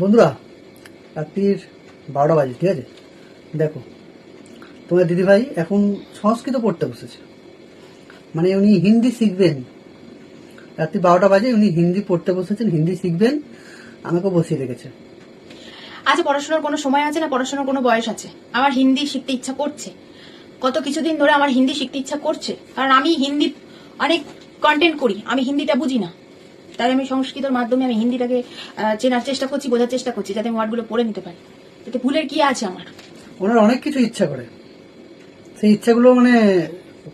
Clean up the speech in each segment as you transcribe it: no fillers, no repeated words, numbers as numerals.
বন্ধুরা, রাত্রির 12টা বাজে, ঠিক আছে? দেখো, তোমার দিদিভাই এখন সংস্কৃত পড়তে বসেছে। মানে উনি হিন্দি শিখবেন। রাত্রি 12টা বাজে উনি হিন্দি পড়তে বসেছেন, হিন্দি শিখবেন, আমাকে বসিয়ে রেখেছে। আচ্ছা, পড়াশোনার কোনো সময় আছে না? পড়াশোনার কোনো বয়স আছে? আমার হিন্দি শিখতে ইচ্ছা করছে, গত কিছুদিন ধরে আমার হিন্দি শিখতে ইচ্ছা করছে, কারণ আমি হিন্দি অনেক কন্টেন্ট করি, আমি হিন্দিটা বুঝি না, তাই আমি সংস্কৃতের মাধ্যমে আমি হিন্দিটাকে চেনার চেষ্টা করছি, বোঝার চেষ্টা করছি, যাতে আমি ওয়ার্ডগুলো পড়ে নিতে পারি। এতে ভুলের কি আছে আমার? ওনার অনেক কিছু ইচ্ছা করে, সেই ইচ্ছাগুলো মানে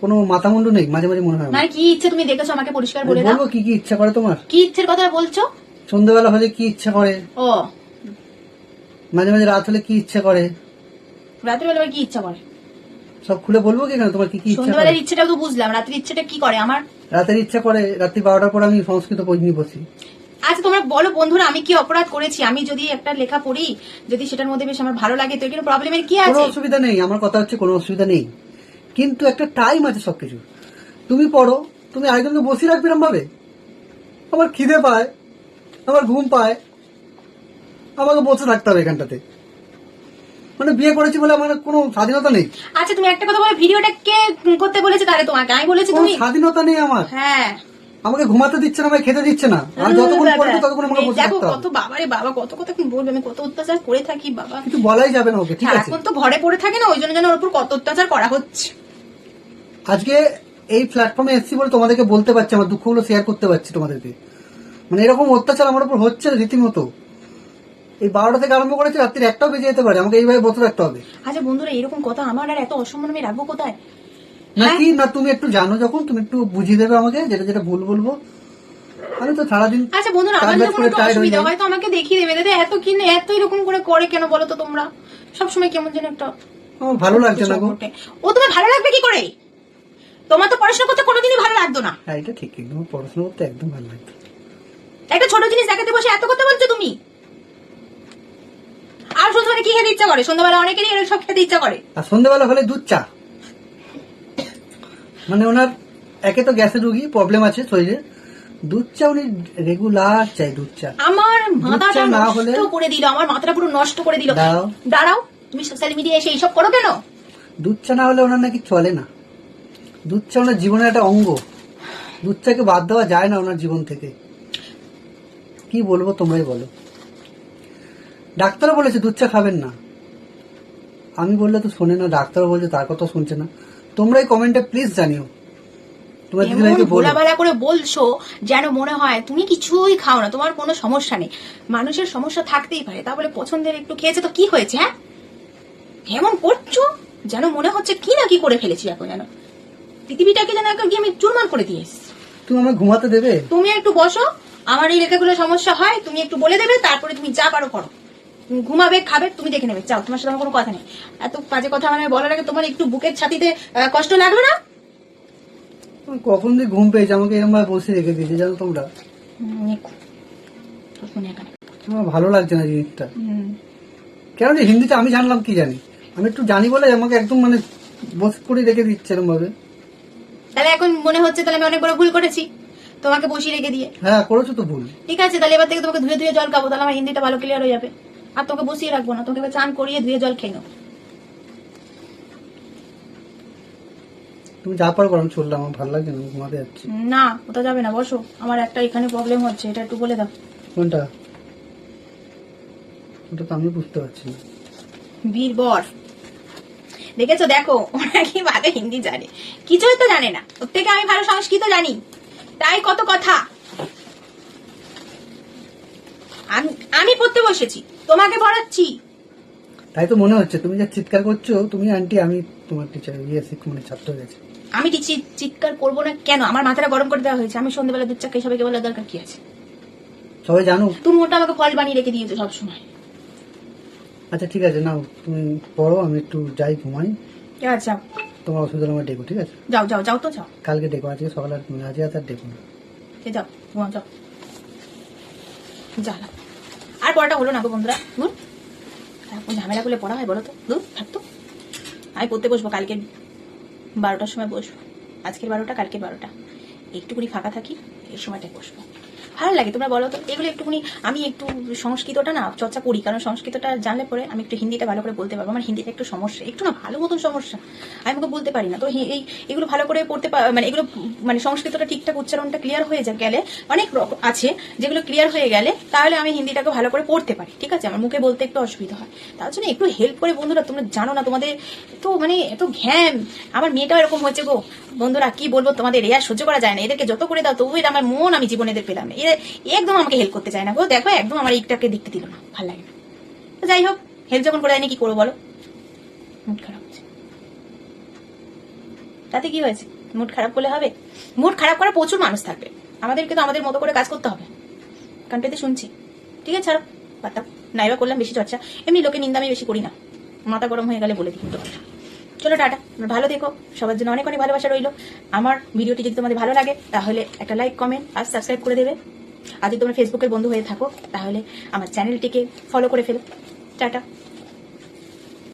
কোনো মাথামুন্ডু নেই, মাঝে মাঝে মনে হয়। মানে কি ইচ্ছে তুমি দেখেছো? আমাকে পরিষ্কার বলে দাও। বলবো কি কি ইচ্ছা করে তোমার? কি ইচ্ছের কথা বলছো? সন্ধ্যাবেলা হলে কি ইচ্ছা করে, ও মাঝে মাঝে রাত হলে কি ইচ্ছা করে, রাত্রিবেলা কি ইচ্ছা করে? সব খুলে বলবো কি না তোমার কি কি ইচ্ছা করে? সন্ধ্যাবেলার ইচ্ছেটা তো বুঝলাম, রাত্রির ইচ্ছেটা কি করে আমার? রাতের ইচ্ছা করে রাত্রি 12টার পর আমি সংস্কৃত বই নিয়ে বসি। আচ্ছা, তোমরা বলো বন্ধুরা, আমি কি অপরাধ করেছি? আমি যদি একটা লেখা পড়ি, যদি সেটার মধ্যে বেশ আমার ভালো লাগে, তো এর প্রবলেমের কি কোনো আছে? অসুবিধা নেই, আমার কথা হচ্ছে কোনো অসুবিধা নেই, কিন্তু একটা টাইম আছে সবকিছু। তুমি পড়ো, তুমি আরেকজনকে বসিয়ে রাখবে এরকম ভাবে? আমার খিদে পায়, আমার ঘুম পায়, আমাকে বসে থাকতে হবে এখানটাতে। মানে বিয়ে করেছি বলে আমার কোনো স্বাধীনতা নেই। আচ্ছা, তুমি একটা কথা বলো, ভিডিওটা কে করতে বলেছে তাহলে? তোমাকে আমি বলেছি কোনো তুমি? স্বাধীনতা নেই আমার। হ্যাঁ, আমাকে ঘুমাতে দিচ্ছে না, আমাকে খেতে দিচ্ছে না, আর যতক্ষণ পড়বে ততক্ষণ আমাকে বসে দেখো থাকতে কত হবে। বাবারে বাবা, কত কথা কি বলবে, আমি কত অত্যাচার করে থাকি বাবা। কিছু বলাই যাবে না ওকে, ঠিক আছে? এখন তো ঘরে পড়ে থাকে না, ওই জন্য যেন ওর উপর কত অত্যাচার করা হচ্ছে। আজকে এই প্ল্যাটফর্মে এসেছি বলে তোমাদেরকে বলতে পারছি, আমার দুঃখগুলো শেয়ার করতে পারছি তোমাদেরকে। মানে এরকম অত্যাচার আমার উপর হচ্ছে রীতিমতো। এই 12টা থেকে আরম্ভ করেছে, রাত্রির 1টাও বেজে যেতে পারে, আমাকে এইভাবে বসে রাখতে হবে। আচ্ছা বন্ধুরা, এরকম কথা আমার আর এত অসম্মান আমি রাখবো কোথায়? নাকি না তুমি একটু জানো, যখন তুমি একটু বুঝিয়ে দেবে আমাকে, যেটা যেটা ভুল বলবো। আমি তো সারাদিন আচ্ছা বন্ধুরা, আমার কাজ যখন করে একটু টায়ার্ড হয়ে অসুবিধা যাই। হয় তো আমাকে দেখিয়ে দেবে, দাদা এত কিনে এত এরকম করে করে কেন বলো তো তোমরা? সবসময় কেমন যেন একটা আমার ভালো লাগছে না গো। ও তোমার ভালো লাগবে কি করে? তোমার তো পড়াশোনা করতে কোনোদিনই ভালো লাগতো না। হ্যাঁ, এটা ঠিক, একদম পড়াশোনা করতে একদম ভালো লাগতো। একটা ছোট জিনিস দেখাতে বসে এত কথা বলছো তুমি। আর সন্ধ্যাবেলা কি খেতে ইচ্ছা করে? সন্ধ্যাবেলা অনেকেরই এরকম সব খেতে ইচ্ছা করে। আর সন্ধ্যেবেলা হলে দুধ চা। মানে ওনার একে তো গ্যাসের রুগী, প্রবলেম আছে শরীরে, দুধ চা উনি রেগুলার চাই, দুধ চা। আমার মাথাটা দুধ চা না হলে- নষ্ট করে দিল, আমার মাথাটা পুরো নষ্ট করে দিল। দাঁড়াও। দাঁড়াও, তুমি সোশ্যাল মিডিয়ায় এসে এইসব করো কেন? দুধ চা না হলে ওনার নাকি চলে না। দুধ চা ওনার জীবনের একটা অঙ্গ, দুধ চাকে বাদ দেওয়া যায় না ওনার জীবন থেকে। কি বলবো তোমরাই বলো। ডাক্তারও বলেছে দুধ চা খাবেন না, আমি বললে তো শোনে না, ডাক্তারও বলছে তার কথা শুনছে না। তোমরাই কমেন্টে প্লিজ জানিও, তোমার দিদিভাইকে বলো। ভোলাভালা করে বলছো যেন মনে হয় তুমি কিছুই খাও না, তোমার কোনো সমস্যা নেই। মানুষের সমস্যা থাকতেই পারে, তা বলে পছন্দের একটু খেয়েছে তো কি হয়েছে? হ্যাঁ, কেমন করছো যেন মনে হচ্ছে কি না কি করে ফেলেছি এখন, যেন পৃথিবীটাকে যেন একদম কি আমি চুরমার করে দিয়ে এসেছি। তুমি আমাকে ঘুমাতে দেবে? তুমি একটু বসো, আমার এই রেখাগুলো সমস্যা হয়, তুমি একটু বলে দেবে, তারপরে তুমি যা পারো করো। তুমি ঘুমাবে, খাবে, তুমি দেখে নেবে, চাও, তোমার সাথে আমার কোনো কথা নেই। এত বাজে কথা মানে বলার আগে তোমার একটু বুকের ছাতিতে কষ্ট লাগলো না? কখন দিয়ে ঘুম পেয়েছে, আমাকে এরকম ভাবে বসে রেখে দিয়েছে জানো তোমরা। আমার ভালো লাগছে না জিনিসটা। কেন যে হিন্দিতে আমি জানলাম কি জানি, আমি একটু জানি বলে আমাকে একদম মানে বসে করে রেখে দিচ্ছে এরকম ভাবে। তাহলে এখন মনে হচ্ছে তাহলে আমি অনেক বড় ভুল করেছি তোমাকে বসিয়ে রেখে দিয়ে। হ্যাঁ করেছো তো ভুল। ঠিক আছে, তাহলে এবার থেকে তোমাকে ধুয়ে ধুয়ে জল খাবো, তাহলে আমার হিন্দিটা ভালো ক্লিয়ার হয়ে যাবে। আর তোকে বসিয়ে রাখবো না, তোকে এবার চান করিয়ে ধুয়ে জল খেয়ে নাও। তুমি যা পারো করো, আমি চললাম, আমার ভালো লাগছে না, আমি ঘুমাতে যাচ্ছি। না, কোথাও যাবে না, বসো। আমার একটা এখানে প্রবলেম হচ্ছে, এটা একটু বলে দাও। কোনটা? ওটা তো আমি বুঝতে পারছি না। বীরবর দেখেছো? দেখো ওরা কি ভালো হিন্দি জানে, কিছুই তো জানে না, ওর থেকে আমি ভালো সংস্কৃত জানি, তাই কত কথা। আমি পড়তে বসেছি, তোমাকে পড়াচ্ছি। তাই তো মনে হচ্ছে, তুমি যা চিৎকার করছো, তুমি আন্টি, আমি তোমার টিচার মানে ছাত্র হয়ে গেছে। আমি চিৎকার করবো না কেন? আমার মাথাটা গরম করে দেওয়া হয়েছে, আমি সন্ধ্যাবেলা দুধ চা খেয়ে সবাইকে বলার দরকার কি আছে? সবাই জানো। তুমি ওটা আমাকে ফল বানিয়ে রেখে দিয়েছো সবসময়। আচ্ছা ঠিক আছে, নাও তুমি পড়ো, আমি একটু যাই ঘুমাই। আচ্ছা তোমার অসুবিধা আমার ডেকো, ঠিক আছে? যাও যাও যাও তো যাও, কালকে ডেকো, আজকে সকালে আজকে আর ডেকো না। যাও ঘুমাও, যাও যা। আর পড়াটা হলো না গো বন্ধুরা, দূর। ঝামেলা করলে পড়া হয় বলো তো? দূর থাকতো। আমি পড়তে বসবো কালকে 12টার সময় বসবো। আজকের 12টা, কালকের 12টা, একটুকুনি ফাঁকা থাকি, এই সময়টায় বসবো। ভালো লাগে তোমরা বলো তো এগুলো একটুখানি। আমি একটু সংস্কৃতটা না চর্চা করি, কারণ সংস্কৃতটা জানলে পরে আমি একটু হিন্দিটা ভালো করে বলতে পারবো। আমার হিন্দিটা একটু সমস্যা, একটু না ভালো মতন সমস্যা, আমি ওকে বলতে পারি না। তো এগুলো ভালো করে পড়তে মানে এগুলো মানে সংস্কৃতটা ঠিকঠাক উচ্চারণটা ক্লিয়ার হয়ে গেলে, অনেক আছে যেগুলো ক্লিয়ার হয়ে গেলে তাহলে আমি হিন্দিটাকে ভালো করে পড়তে পারি। ঠিক আছে, আমার মুখে বলতে একটু অসুবিধা হয়, তার জন্য একটু হেল্প করে বন্ধুরা। তোমরা জানো না তোমাদের তো মানে এত ঘ্যাম, আমার মেয়েটাও এরকম হয়েছে গো বন্ধুরা, কি বলবো তোমাদের, এরা সহ্য করা যায় না। এদেরকে যত করে দাও তবু এটা আমার মন আমি জীবনে এদের পেলাম না। একদম আমাকে হেল্প করতে চায় না গো, দেখো একদম আমার এইটাকে দেখতে দিল না, ভালো লাগে না। তো যাই হোক, হেল্প যখন করে দেয়নি কি করবো বলো, মুড খারাপ হচ্ছে, তাতে কি হয়েছে? মুড খারাপ করলে হবে? মুড খারাপ করা প্রচুর মানুষ থাকবে, আমাদেরকে তো আমাদের মতো করে কাজ করতে হবে। কান পেতে শুনছি, ঠিক আছে ছাড়ো, পাতা নাইবা করলাম বেশি চর্চা, এমনি লোকে নিন্দা আমি বেশি করি না, মাথা গরম হয়ে গেলে বলে দিই তো। চলো টাটা, ভালো থেকো, সবার জন্য অনেক অনেক ভালোবাসা রইলো। আমার ভিডিওটি যদি তোমাদের ভালো লাগে তাহলে একটা লাইক, কমেন্ট আর সাবস্ক্রাইব করে দেবে। আর যদি তোমরা ফেসবুকের বন্ধু হয়ে থাকো তাহলে আমার চ্যানেলটিকে ফলো করে ফেলো। টাটা।